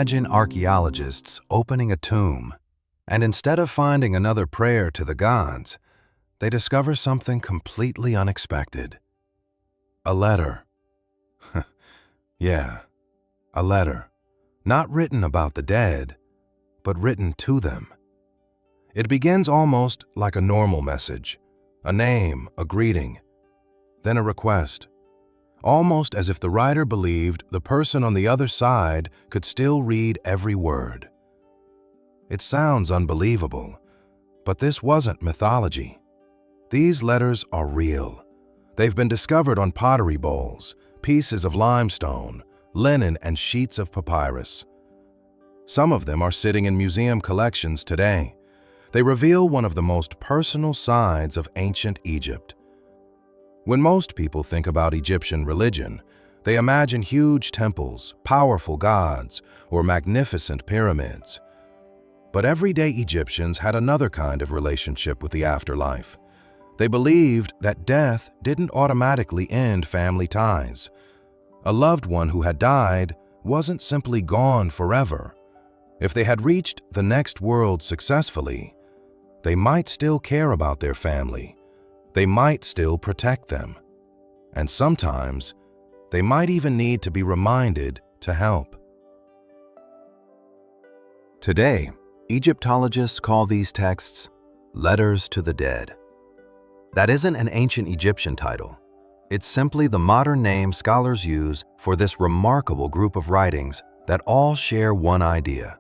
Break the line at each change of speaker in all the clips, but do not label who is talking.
Imagine archaeologists opening a tomb, and instead of finding another prayer to the gods, they discover something completely unexpected. A letter. Yeah, a letter. Not written about the dead, but written to them. It begins almost like a normal message, a name, a greeting, then a request, almost as if the writer believed the person on the other side could still read every word. It sounds unbelievable, but this wasn't mythology. These letters are real. They've been discovered on pottery bowls, pieces of limestone, linen, and sheets of papyrus. Some of them are sitting in museum collections today. They reveal one of the most personal sides of ancient Egypt. When most people think about Egyptian religion, they imagine huge temples, powerful gods, or magnificent pyramids. But everyday Egyptians had another kind of relationship with the afterlife. They believed that death didn't automatically end family ties. A loved one who had died wasn't simply gone forever. If they had reached the next world successfully, they might still care about their family. They might still protect them. And sometimes, they might even need to be reminded to help. Today, Egyptologists call these texts letters to the dead. That isn't an ancient Egyptian title. It's simply the modern name scholars use for this remarkable group of writings that all share one idea.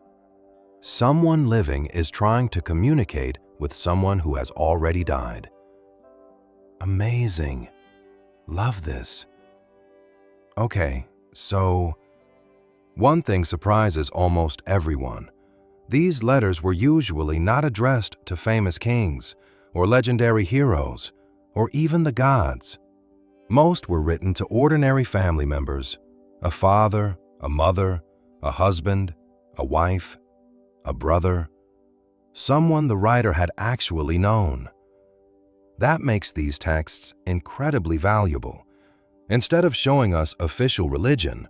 Someone living is trying to communicate with someone who has already died. Amazing. Love this. Okay, so one thing surprises almost everyone. These letters were usually not addressed to famous kings or legendary heroes or even the gods. Most were written to ordinary family members, a father, a mother, a husband, a wife, a brother, someone the writer had actually known. That makes these texts incredibly valuable. Instead of showing us official religion,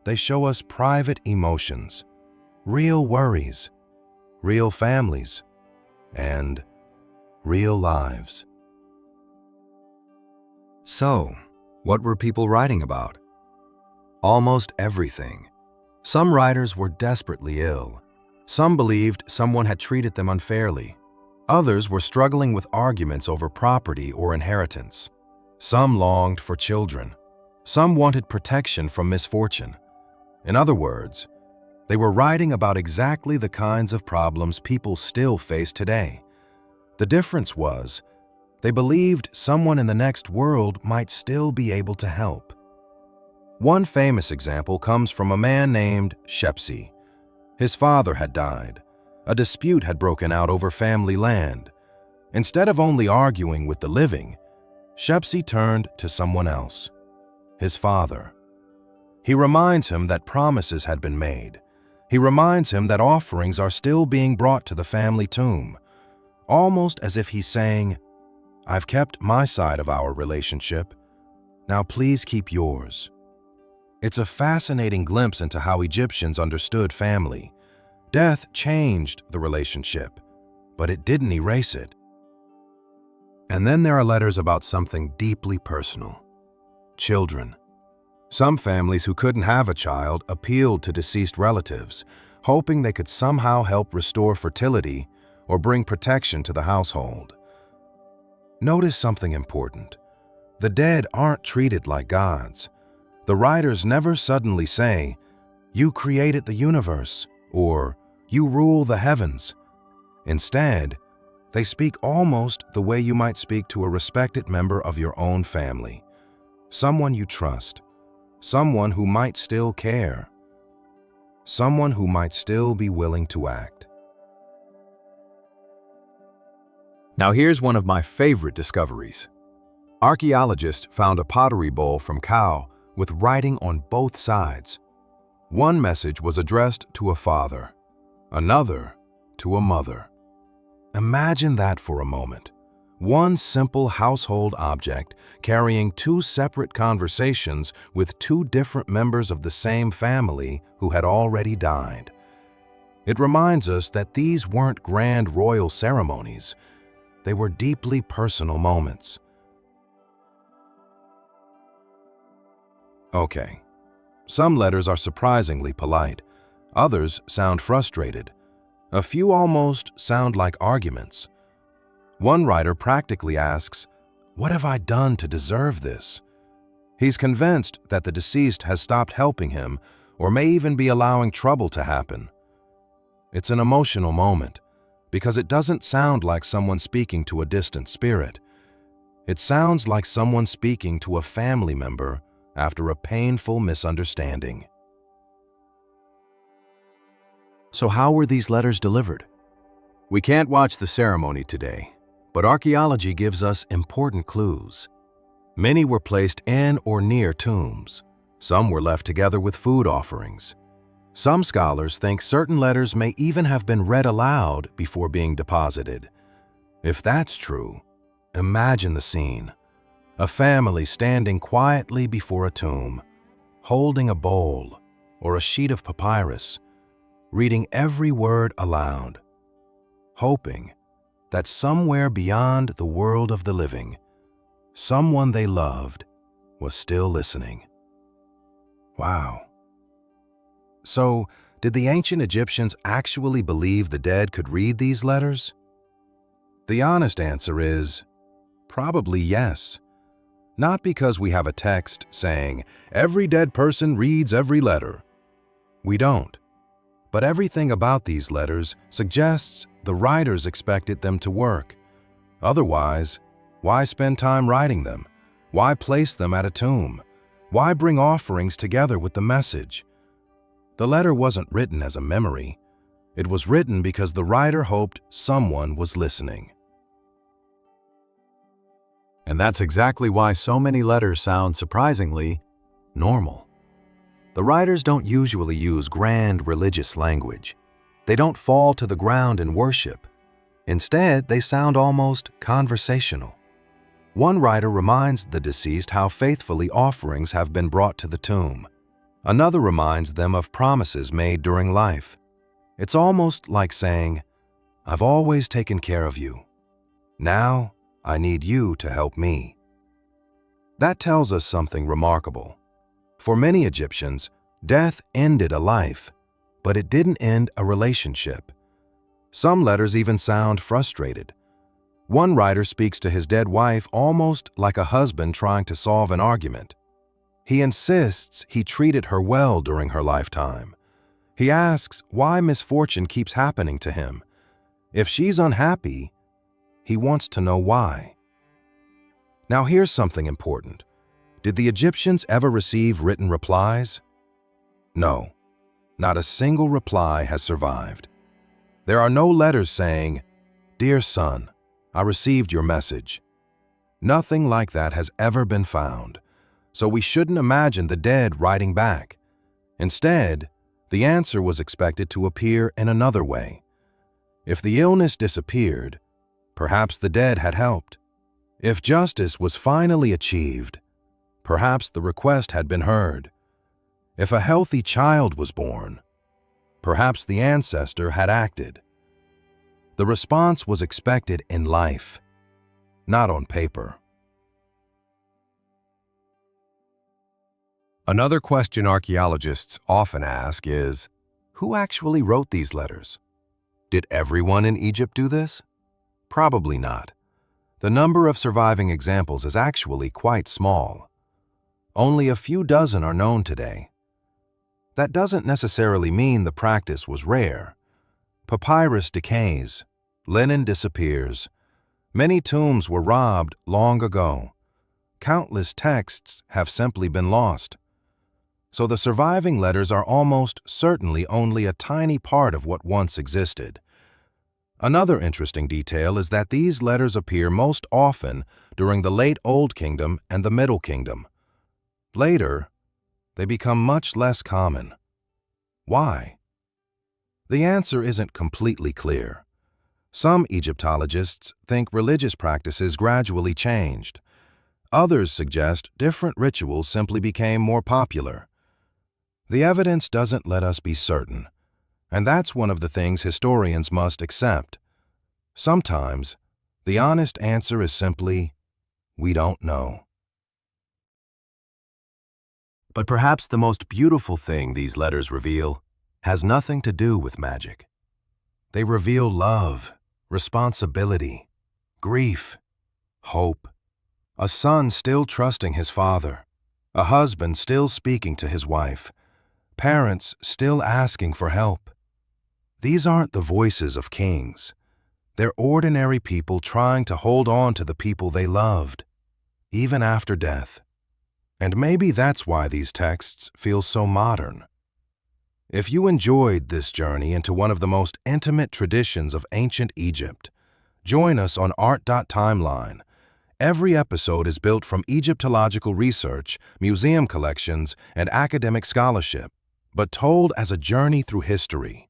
they show us private emotions, real worries, real families, and real lives. So, what were people writing about? Almost everything. Some writers were desperately ill. Some believed someone had treated them unfairly. Others were struggling with arguments over property or inheritance. Some longed for children. Some wanted protection from misfortune. In other words, they were writing about exactly the kinds of problems people still face today. The difference was, they believed someone in the next world might still be able to help. One famous example comes from a man named Shepsi. His father had died. A dispute had broken out over family land. Instead of only arguing with the living, Shepsi turned to someone else, his father. He reminds him that promises had been made. He reminds him that offerings are still being brought to the family tomb, almost as if he's saying, "I've kept my side of our relationship. Now please keep yours." It's a fascinating glimpse into how Egyptians understood family. Death changed the relationship, but it didn't erase it. And then there are letters about something deeply personal: children. Some families who couldn't have a child appealed to deceased relatives, hoping they could somehow help restore fertility or bring protection to the household. Notice something important. The dead aren't treated like gods. The writers never suddenly say, "You created the universe," or "You rule the heavens." Instead, they speak almost the way you might speak to a respected member of your own family, someone you trust, someone who might still care, someone who might still be willing to act. Now here's one of my favorite discoveries. Archaeologists found a pottery bowl from Kao with writing on both sides. One message was addressed to a father, another to a mother. Imagine that for a moment. One simple household object carrying two separate conversations with two different members of the same family who had already died. It reminds us that these weren't grand royal ceremonies. They were deeply personal moments. Okay, some letters are surprisingly polite. Others sound frustrated. A few almost sound like arguments. One writer practically asks, "What have I done to deserve this?" He's convinced that the deceased has stopped helping him or may even be allowing trouble to happen. It's an emotional moment because it doesn't sound like someone speaking to a distant spirit. It sounds like someone speaking to a family member after a painful misunderstanding. So how were these letters delivered? We can't watch the ceremony today, but archaeology gives us important clues. Many were placed in or near tombs. Some were left together with food offerings. Some scholars think certain letters may even have been read aloud before being deposited. If that's true, imagine the scene. A family standing quietly before a tomb, holding a bowl or a sheet of papyrus, reading every word aloud, hoping that somewhere beyond the world of the living, someone they loved was still listening. Wow. So, did the ancient Egyptians actually believe the dead could read these letters? The honest answer is probably yes. Not because we have a text saying, "Every dead person reads every letter." We don't. But everything about these letters suggests the writers expected them to work. Otherwise, why spend time writing them? Why place them at a tomb? Why bring offerings together with the message? The letter wasn't written as a memory. It was written because the writer hoped someone was listening. And that's exactly why so many letters sound surprisingly normal. The writers don't usually use grand religious language. They don't fall to the ground in worship. Instead, they sound almost conversational. One writer reminds the deceased how faithfully offerings have been brought to the tomb. Another reminds them of promises made during life. It's almost like saying, "I've always taken care of you. Now, I need you to help me." That tells us something remarkable. For many Egyptians, death ended a life, but it didn't end a relationship. Some letters even sound frustrated. One writer speaks to his dead wife almost like a husband trying to solve an argument. He insists he treated her well during her lifetime. He asks why misfortune keeps happening to him. If she's unhappy, he wants to know why. Now here's something important. Did the Egyptians ever receive written replies? No, not a single reply has survived. There are no letters saying, "Dear son, I received your message." Nothing like that has ever been found, so we shouldn't imagine the dead writing back. Instead, the answer was expected to appear in another way. If the illness disappeared, perhaps the dead had helped. If justice was finally achieved, perhaps the request had been heard. If a healthy child was born, perhaps the ancestor had acted. The response was expected in life, not on paper. Another question archaeologists often ask is, who actually wrote these letters? Did everyone in Egypt do this? Probably not. The number of surviving examples is actually quite small. Only a few dozen are known today. That doesn't necessarily mean the practice was rare. Papyrus decays, linen disappears. Many tombs were robbed long ago. Countless texts have simply been lost. So the surviving letters are almost certainly only a tiny part of what once existed. Another interesting detail is that these letters appear most often during the late Old Kingdom and the Middle Kingdom. Later, they become much less common. Why? The answer isn't completely clear. Some Egyptologists think religious practices gradually changed. Others suggest different rituals simply became more popular. The evidence doesn't let us be certain, and that's one of the things historians must accept. Sometimes, the honest answer is simply, we don't know. But perhaps the most beautiful thing these letters reveal has nothing to do with magic. They reveal love, responsibility, grief, hope. A son still trusting his father, a husband still speaking to his wife, parents still asking for help. These aren't the voices of kings. They're ordinary people trying to hold on to the people they loved, even after death. And maybe that's why these texts feel so modern. If you enjoyed this journey into one of the most intimate traditions of ancient Egypt, join us on Art.Timeline. Every episode is built from Egyptological research, museum collections, and academic scholarship, but told as a journey through history.